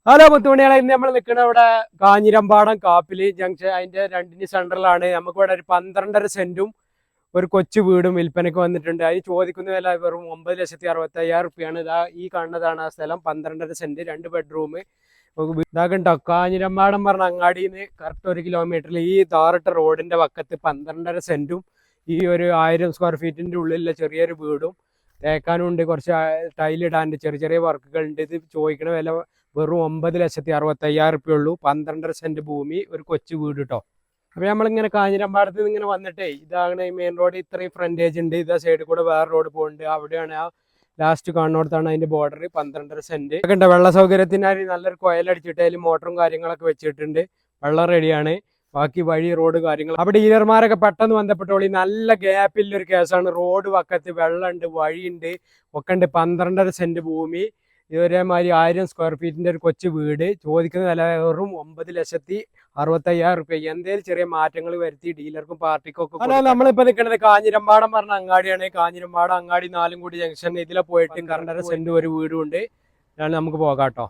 Hello മുത്തുമണികളെ, ഇന്ന് നമ്മൾ നിൽക്കുന്നത് ഇവിടെ കാഞ്ഞിരമ്പാടം കാപ്പില് ജംഗ്ഷൻ അതിന്റെ രണ്ടിന് സെന്ററിലാണ്. നമുക്കിവിടെ ഒരു 12.5 സെന്റും ഒരു കൊച്ചു വീടും വിൽപ്പനയ്ക്ക് വന്നിട്ടുണ്ട്. അതിന് ചോദിക്കുന്ന വില വെറും 9,65,000 ഇതാ ഈ കാണുന്നതാണ് ആ സ്ഥലം. 12.5 സെന്റ്, 2 ബെഡ്റൂം. ഇതാകണ്ടോ കാഞ്ഞിരമ്പാടം പറഞ്ഞ അങ്ങാടിന്ന് കറക്റ്റ് 1 കിലോമീറ്ററിൽ ഈ താറിട്ട റോഡിന്റെ പക്കത്ത് 12.5 സെന്റും ഈ ഒരു 1000 സ്ക്വയർ ഫീറ്റിന്റെ ഉള്ളിലുള്ള ചെറിയൊരു വീടും തേക്കാനുണ്ട്. കുറച്ച് ടൈലിടാണ്ട് ചെറിയ ചെറിയ വർക്കുകൾ ഉണ്ട്. ഇത് ചോദിക്കണ വില വെറും 9,65,000 ഉള്ളൂ. 12.5 സെന്റ് ഭൂമി, ഒരു കൊച്ചു വീട് കേട്ടോ. അപ്പൊ നമ്മളിങ്ങനെ കാഞ്ഞിരമ്പാടത്ത് ഇങ്ങനെ വന്നിട്ടേ ഇതാണ് ഈ മെയിൻ റോഡ്. ഇത്രയും ഫ്രണ്ടേജ് ഉണ്ട്. ഇതാ സൈഡിൽ കൂടെ വേറെ റോഡ് പോകുന്നുണ്ട്. അവിടെയാണ് ആ ലാസ്റ്റ് കാണുന്നിടത്താണ് അതിന്റെ ബോർഡർ. 12.5 സെന്റ് ഒക്കെ ഉണ്ട്. വെള്ള സൗകര്യത്തിനായി നല്ലൊരു കൊയലടിച്ചിട്ട് അതിൽ മോട്ടറും കാര്യങ്ങളൊക്കെ വെച്ചിട്ടുണ്ട്. വെള്ളം റെഡിയാണ്. ബാക്കി വഴി റോഡ് കാര്യങ്ങൾ അവിടെ ഡീലർമാരൊക്കെ പെട്ടെന്ന് ബന്ധപ്പെട്ടോളി. നല്ല ഗ്യാപ്പില്ലൊരു കേസാണ്. റോഡ് പക്കത്ത് വെള്ളമുണ്ട്, വഴിയുണ്ട്, ഒക്കെ ഉണ്ട്. 12.5 സെന്റ് ഭൂമി, ഇതേമാതിരി 1000 സ്ക്വയർ ഫീറ്റിന്റെ ഒരു കൊച്ചു വീട്. ചോദിക്കുന്ന വില വെറും 9,65,000. എന്തേലും ചെറിയ മാറ്റങ്ങൾ വരുത്തി ഡീലർക്കും പാർട്ടിക്കും ഒക്കെ. അല്ല, നമ്മളിപ്പോ നിൽക്കുന്നത് കാഞ്ഞിരമ്പാടം പറഞ്ഞ അങ്ങാടിയാണ്. കാഞ്ഞിരമ്പാടം അങ്ങാടി 4 കൂടി ജംഗ്ഷൻ. ഇതിലെ പോയിട്ട് 12.5 സെന്റ് ഒരു വീടും ഉണ്ട്. നമുക്ക് പോകാം കേട്ടോ.